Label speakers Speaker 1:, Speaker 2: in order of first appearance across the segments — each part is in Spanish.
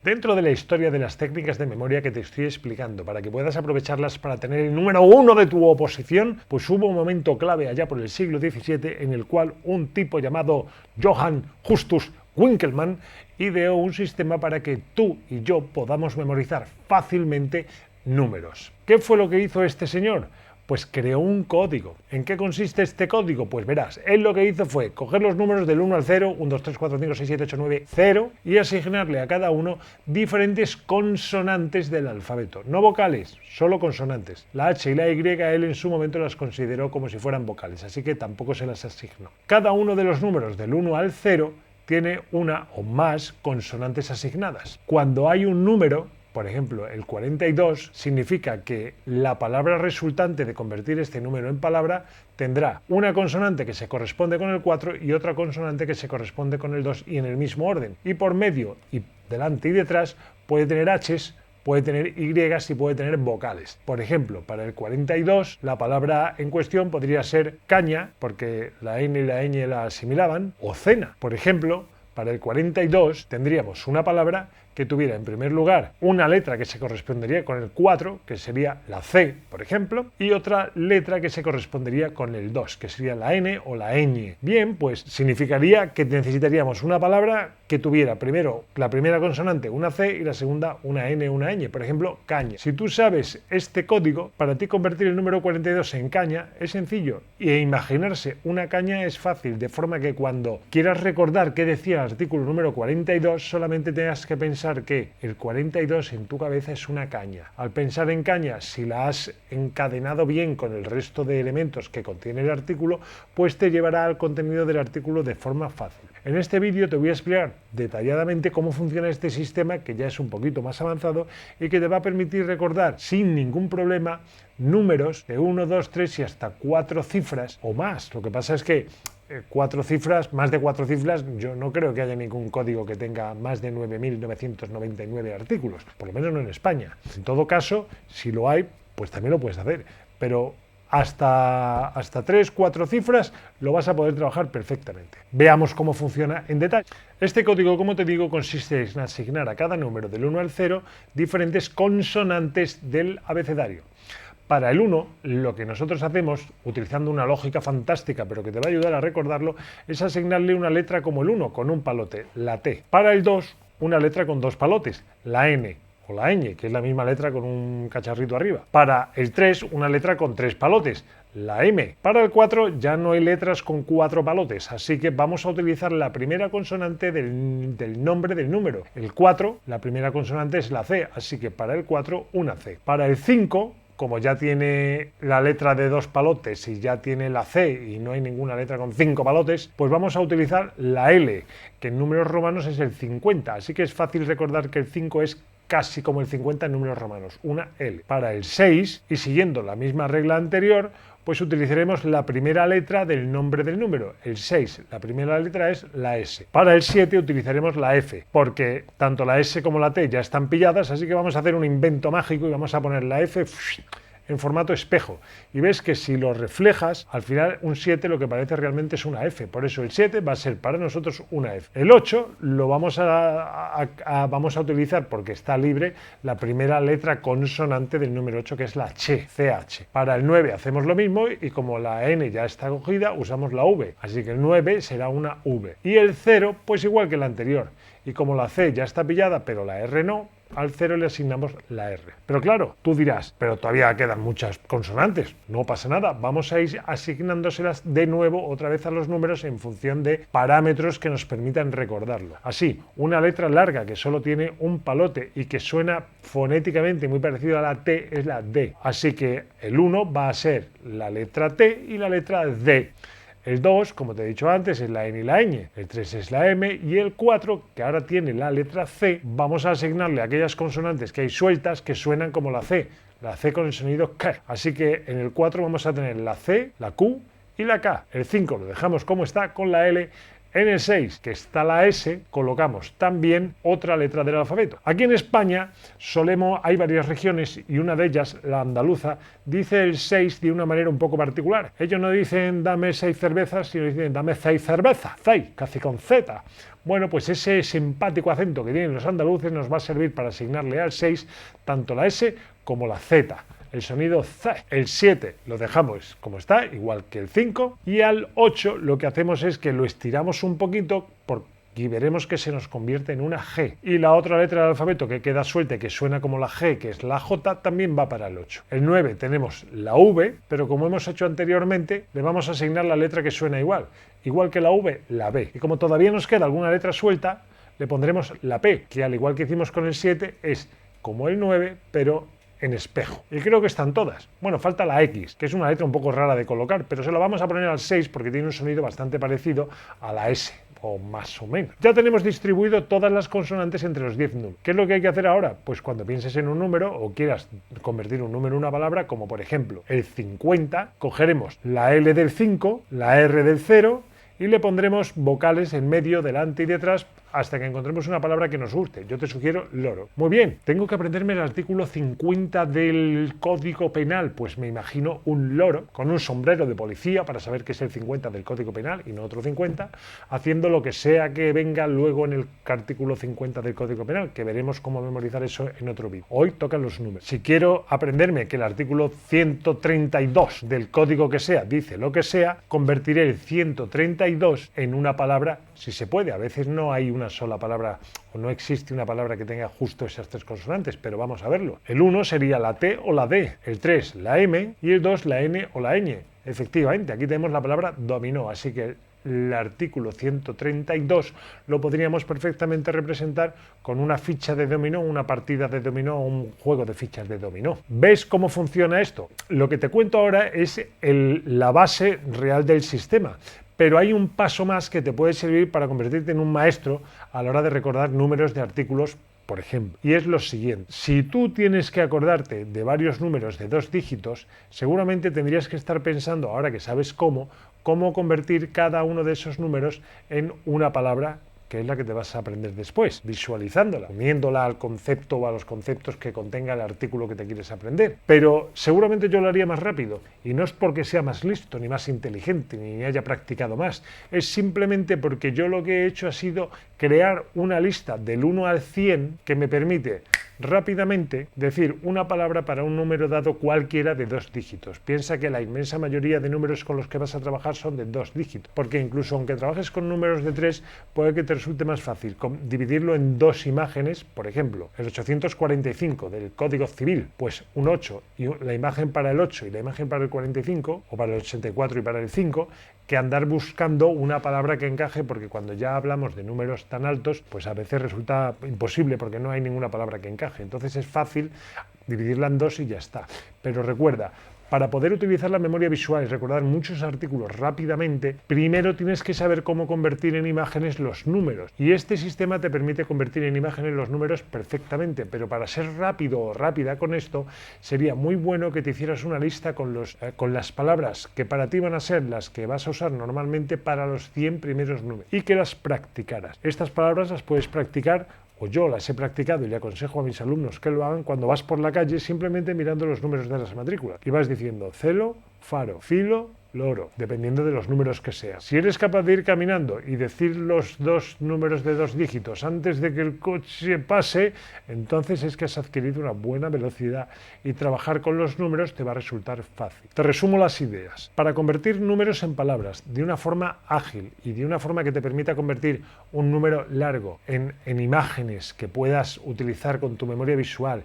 Speaker 1: Dentro de la historia de las técnicas de memoria que te estoy explicando, para que puedas aprovecharlas para tener el número 1 de tu oposición, pues hubo un momento clave allá por el siglo XVII en el cual un tipo llamado Johann Justus Winkelmann ideó un sistema para que tú y yo podamos memorizar fácilmente números. ¿Qué fue lo que hizo este señor? Pues creó un código. ¿En qué consiste este código? Pues verás, él lo que hizo fue coger los números del 1 al 0, 1, 2, 3, 4, 5, 6, 7, 8, 9, 0, y asignarle a cada uno diferentes consonantes del alfabeto. No vocales, solo consonantes. La H y la Y él en su momento las consideró como si fueran vocales, así que tampoco se las asignó. Cada uno de los números del 1 al 0 tiene una o más consonantes asignadas. Cuando hay un número, por ejemplo, el 42, significa que la palabra resultante de convertir este número en palabra tendrá una consonante que se corresponde con el 4 y otra consonante que se corresponde con el 2 y en el mismo orden. Y por medio y delante y detrás puede tener H's, puede tener Y y puede tener vocales. Por ejemplo, para el 42, la palabra en cuestión podría ser caña, porque la N y la ñ la asimilaban, o cena. Por ejemplo, para el 42 tendríamos una palabra que tuviera en primer lugar una letra que se correspondería con el 4, que sería la C, por ejemplo, y otra letra que se correspondería con el 2, que sería la N o la ñ. Bien, pues significaría que necesitaríamos una palabra que tuviera primero la primera consonante una C y la segunda una N o una ñ, por ejemplo, caña. Si tú sabes este código, para ti convertir el número 42 en caña es sencillo, e imaginarse una caña es fácil, de forma que cuando quieras recordar qué decía el artículo número 42, solamente tengas que pensar que el 42 en tu cabeza es una caña. Al pensar en caña, si la has encadenado bien con el resto de elementos que contiene el artículo, pues te llevará al contenido del artículo de forma fácil. En este vídeo te voy a explicar detalladamente cómo funciona este sistema, que ya es un poquito más avanzado y que te va a permitir recordar sin ningún problema números de 1, 2, 3 y hasta 4 cifras o más. Lo que pasa es que 4 cifras, más de 4 cifras, yo no creo que haya ningún código que tenga más de 9.999 artículos, por lo menos no en España. En todo caso, si lo hay, pues también lo puedes hacer, pero hasta 3, 4 cifras lo vas a poder trabajar perfectamente. Veamos cómo funciona en detalle. Este código, como te digo, consiste en asignar a cada número del 1 al 0 diferentes consonantes del abecedario. Para el 1, lo que nosotros hacemos, utilizando una lógica fantástica, pero que te va a ayudar a recordarlo, es asignarle una letra como el 1, con un palote, la T. Para el 2, una letra con 2 palotes, la N o la ñ, que es la misma letra con un cacharrito arriba. Para el 3, una letra con 3 palotes, la M. Para el 4 ya no hay letras con 4 palotes, así que vamos a utilizar la primera consonante del nombre del número. El 4, la primera consonante es la C, así que para el 4, una C. Para el 5, como ya tiene la letra de 2 palotes y ya tiene la C y no hay ninguna letra con 5 palotes, pues vamos a utilizar la L, que en números romanos es el 50, así que es fácil recordar que el 5 es casi como el 50 en números romanos, una L. Para el 6, y siguiendo la misma regla anterior, pues utilizaremos la primera letra del nombre del número, el 6. La primera letra es la S. Para el 7 utilizaremos la F, porque tanto la S como la T ya están pilladas, así que vamos a hacer un invento mágico y vamos a poner la F en formato espejo. Y ves que si lo reflejas, al final un 7 lo que parece realmente es una F. Por eso el 7 va a ser para nosotros una F. El 8 lo vamos a utilizar porque está libre la primera letra consonante del número 8, que es la ch, CH. Para el 9 hacemos lo mismo y como la N ya está cogida, usamos la V. Así que el 9 será una V. Y el 0, pues igual que el anterior. Y como la C ya está pillada, pero la R no, al 0 le asignamos la R. Pero claro, tú dirás, pero todavía quedan muchas consonantes. No pasa nada, vamos a ir asignándoselas de nuevo otra vez a los números en función de parámetros que nos permitan recordarlo. Así, una letra larga que solo tiene un palote y que suena fonéticamente muy parecido a la T es la D. Así que el 1 va a ser la letra T y la letra D. El 2, como te he dicho antes, es la N y la ñ, el 3 es la M y el 4, que ahora tiene la letra C, vamos a asignarle aquellas consonantes que hay sueltas que suenan como la C con el sonido K. Así que en el 4 vamos a tener la C, la Q y la K. El 5 lo dejamos como está con la L En el 6, que está la S, colocamos también otra letra del alfabeto. Aquí en España hay varias regiones y una de ellas, la andaluza, dice el 6 de una manera un poco particular. Ellos no dicen dame 6 cervezas, sino dicen dame 6 cervezas, 6, casi con Z. Bueno, pues ese simpático acento que tienen los andaluces nos va a servir para asignarle al 6 tanto la S como la Z. El sonido Z. El 7 lo dejamos como está, igual que el 5. Y al 8 lo que hacemos es que lo estiramos un poquito y veremos que se nos convierte en una G. Y la otra letra del alfabeto que queda suelta y que suena como la G, que es la J, también va para el 8. El 9 tenemos la V, pero como hemos hecho anteriormente, le vamos a asignar la letra que suena igual. Igual que la V, la B. Y como todavía nos queda alguna letra suelta, le pondremos la P, que al igual que hicimos con el 7, es como el 9, pero en espejo. Y creo que están todas. Bueno, falta la X, que es una letra un poco rara de colocar, pero se la vamos a poner al 6 porque tiene un sonido bastante parecido a la S, o más o menos. Ya tenemos distribuido todas las consonantes entre los 10 números. ¿Qué es lo que hay que hacer ahora? Pues cuando pienses en un número o quieras convertir un número en una palabra, como por ejemplo el 50, cogeremos la L del 5, la R del 0 y le pondremos vocales en medio, delante y detrás hasta que encontremos una palabra que nos guste. Yo te sugiero loro. Muy bien, tengo que aprenderme el artículo 50 del Código Penal. Pues me imagino un loro con un sombrero de policía para saber que es el 50 del Código Penal y no otro 50, haciendo lo que sea que venga luego en el artículo 50 del Código Penal, que veremos cómo memorizar eso en otro vídeo. Hoy tocan los números. Si quiero aprenderme que el artículo 132 del código que sea dice lo que sea, convertiré el 132 en una palabra, si se puede. A veces no hay una sola palabra o no existe una palabra que tenga justo esas tres consonantes, pero vamos a verlo. El 1 sería la T o la D, el 3 la M y el 2 la N o la ñ. Efectivamente, aquí tenemos la palabra dominó, así que el artículo 132 lo podríamos perfectamente representar con una ficha de dominó, una partida de dominó o un juego de fichas de dominó. ¿Ves cómo funciona esto? Lo que te cuento ahora es la base real del sistema. Pero hay un paso más que te puede servir para convertirte en un maestro a la hora de recordar números de artículos, por ejemplo. Y es lo siguiente. Si tú tienes que acordarte de varios números de 2 dígitos, seguramente tendrías que estar pensando, ahora que sabes cómo convertir cada uno de esos números en una palabra que es la que te vas a aprender después, visualizándola, uniéndola al concepto o a los conceptos que contenga el artículo que te quieres aprender. Pero seguramente yo lo haría más rápido, y no es porque sea más listo, ni más inteligente, ni haya practicado más, es simplemente porque yo lo que he hecho ha sido crear una lista del 1 al 100 que me permite rápidamente decir una palabra para un número dado cualquiera de 2 dígitos. Piensa que la inmensa mayoría de números con los que vas a trabajar son de 2 dígitos, porque incluso aunque trabajes con números de 3, puede que te resulte más fácil dividirlo en 2 imágenes. Por ejemplo, el 845 del Código Civil, pues un 8 y la imagen para el 8 y la imagen para el 45, o para el 84 y para el 5, que andar buscando una palabra que encaje, porque cuando ya hablamos de números tan altos, pues a veces resulta imposible porque no hay ninguna palabra que encaje. Entonces es fácil dividirla en 2 y ya está. Pero recuerda, para poder utilizar la memoria visual y recordar muchos artículos rápidamente, primero tienes que saber cómo convertir en imágenes los números. Y este sistema te permite convertir en imágenes los números perfectamente, pero para ser rápido o rápida con esto, sería muy bueno que te hicieras una lista con las palabras que para ti van a ser las que vas a usar normalmente para los 100 primeros números y que las practicaras. Estas palabras las puedes practicar, o yo las he practicado y le aconsejo a mis alumnos que lo hagan cuando vas por la calle simplemente mirando los números de las matrículas y vas diciendo celo, faro, filo, loro, dependiendo de los números que sean. Si eres capaz de ir caminando y decir los 2 números de 2 dígitos antes de que el coche pase, entonces es que has adquirido una buena velocidad y trabajar con los números te va a resultar fácil. Te resumo las ideas. Para convertir números en palabras de una forma ágil y de una forma que te permita convertir un número largo en imágenes que puedas utilizar con tu memoria visual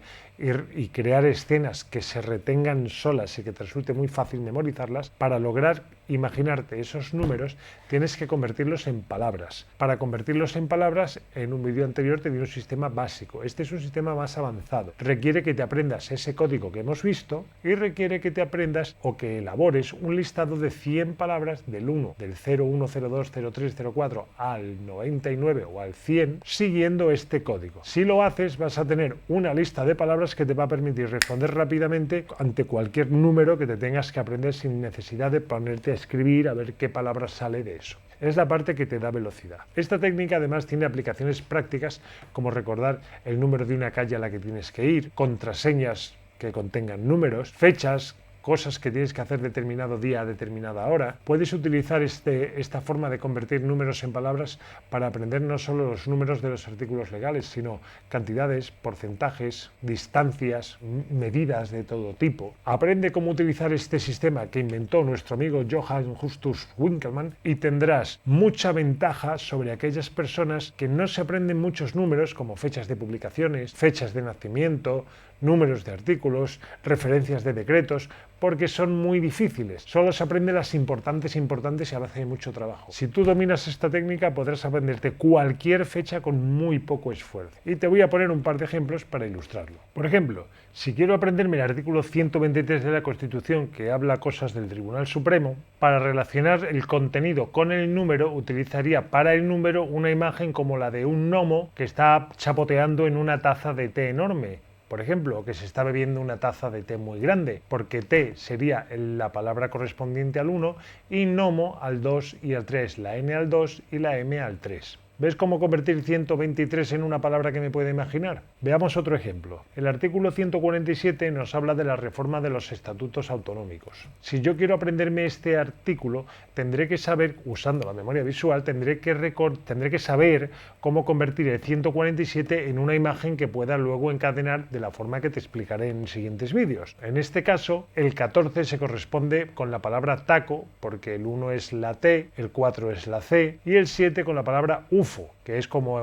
Speaker 1: y crear escenas que se retengan solas y que te resulte muy fácil memorizarlas, para lograr imaginarte esos números tienes que convertirlos en palabras. Para convertirlos en palabras, en un vídeo anterior te di un sistema básico. Este es un sistema más avanzado. Requiere que te aprendas ese código que hemos visto y requiere que te aprendas o que elabores un listado de 100 palabras del 1, del 0, 1, 0, 2, 0, 3, 0, 4 al 99 o al 100 siguiendo este código. Si lo haces, vas a tener una lista de palabras que te va a permitir responder rápidamente ante cualquier número que te tengas que aprender sin necesidad de ponerte a escribir a ver qué palabra sale de eso. es la parte que te da velocidad. Esta técnica además tiene aplicaciones prácticas como recordar el número de una calle a la que tienes que ir, contraseñas que contengan números, fechas, cosas que tienes que hacer determinado día a determinada hora. Puedes utilizar esta forma de convertir números en palabras para aprender no solo los números de los artículos legales, sino cantidades, porcentajes, distancias, medidas de todo tipo. Aprende cómo utilizar este sistema que inventó nuestro amigo Johann Justus Winkelmann y tendrás mucha ventaja sobre aquellas personas que no se aprenden muchos números como fechas de publicaciones, fechas de nacimiento, números de artículos, referencias de decretos, porque son muy difíciles. Solo se aprenden las importantes y a veces hay mucho trabajo. Si tú dominas esta técnica podrás aprenderte cualquier fecha con muy poco esfuerzo. Y te voy a poner un par de ejemplos para ilustrarlo. Por ejemplo, si quiero aprenderme el artículo 123 de la Constitución que habla cosas del Tribunal Supremo, para relacionar el contenido con el número utilizaría para el número una imagen como la de un gnomo que está chapoteando en una taza de té enorme. Por ejemplo, que se está bebiendo una taza de té muy grande, porque té sería la palabra correspondiente al 1 y gnomo al 2 y al 3, la n al 2 y la m al 3. ¿Ves cómo convertir 123 en una palabra que me puede imaginar? Veamos otro ejemplo. El artículo 147 nos habla de la reforma de los estatutos autonómicos. Si yo quiero aprenderme este artículo, tendré que saber, usando la memoria visual, tendré que saber cómo convertir el 147 en una imagen que pueda luego encadenar de la forma que te explicaré en siguientes vídeos. En este caso, el 14 se corresponde con la palabra taco, porque el 1 es la T, el 4 es la C, y el 7 con la palabra UFO, que es como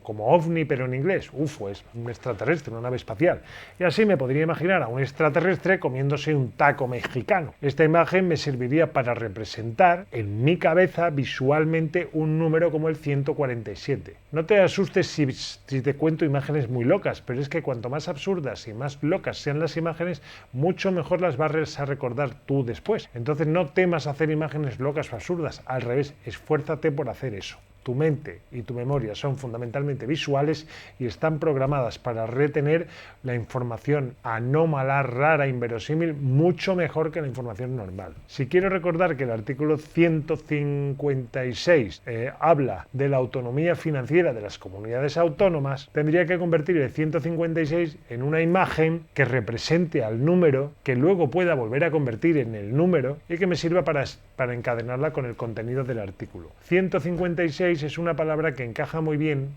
Speaker 1: ovni pero en inglés. UFO es un extraterrestre, una nave espacial. Y así me podría imaginar a un extraterrestre comiéndose un taco mexicano. Esta imagen me serviría para representar en mi cabeza visualmente un número como el 147. No te asustes si te cuento imágenes muy locas, pero es que cuanto más absurdas y más locas sean las imágenes, mucho mejor las vas a recordar tú después. Entonces no temas hacer imágenes locas o absurdas, al revés, esfuérzate por hacer eso. Tu mente y tu memoria son fundamentalmente visuales y están programadas para retener la información anómala, rara, inverosímil, mucho mejor que la información normal. Si quiero recordar que el artículo 156 habla de la autonomía financiera de las comunidades autónomas, tendría que convertir el 156 en una imagen que represente al número, que luego pueda volver a convertir en el número y que me sirva para encadenarla con el contenido del artículo. 156 es una palabra que encaja muy bien,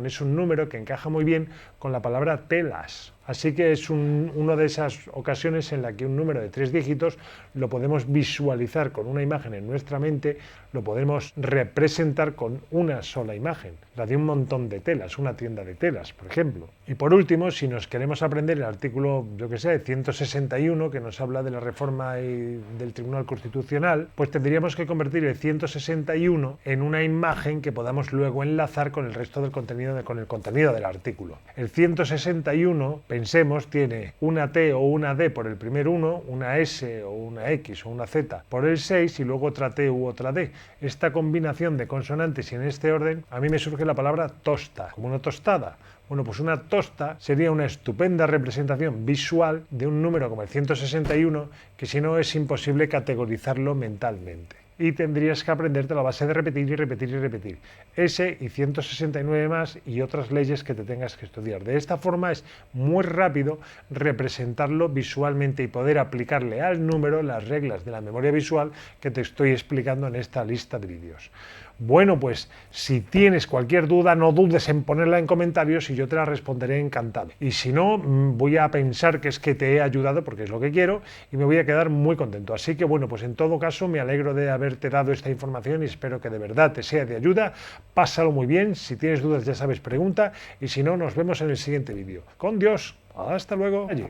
Speaker 1: es un número que encaja muy bien con la palabra telas. Así que es una de esas ocasiones en la que un número de 3 dígitos lo podemos visualizar con una imagen en nuestra mente, lo podemos representar con una sola imagen, la de un montón de telas, una tienda de telas, por ejemplo. Y por último, si nos queremos aprender el artículo, 161, que nos habla de la reforma del Tribunal Constitucional, pues tendríamos que convertir el 161 en una imagen que podamos luego enlazar con el resto del contenido, con el contenido del artículo. El 161, pensemos, tiene una T o una D por el primer 1, una S o una X o una Z por el 6 y luego otra T u otra D. Esta combinación de consonantes y en este orden, a mí me surge la palabra tosta, como una tostada. Bueno, pues una tosta sería una estupenda representación visual de un número como el 161, que si no es imposible categorizarlo mentalmente. Y tendrías que aprenderte la base de repetir y repetir y repetir. Ese y 169 más y otras leyes que te tengas que estudiar. De esta forma es muy rápido representarlo visualmente y poder aplicarle al número las reglas de la memoria visual que te estoy explicando en esta lista de vídeos. Bueno, pues si tienes cualquier duda, no dudes en ponerla en comentarios y yo te la responderé encantado. Y si no, voy a pensar que es que te he ayudado porque es lo que quiero y me voy a quedar muy contento. Así que bueno, pues en todo caso me alegro de haberte dado esta información y espero que de verdad te sea de ayuda. Pásalo muy bien, si tienes dudas ya sabes, pregunta y si no, nos vemos en el siguiente vídeo. Con Dios, hasta luego. Allí.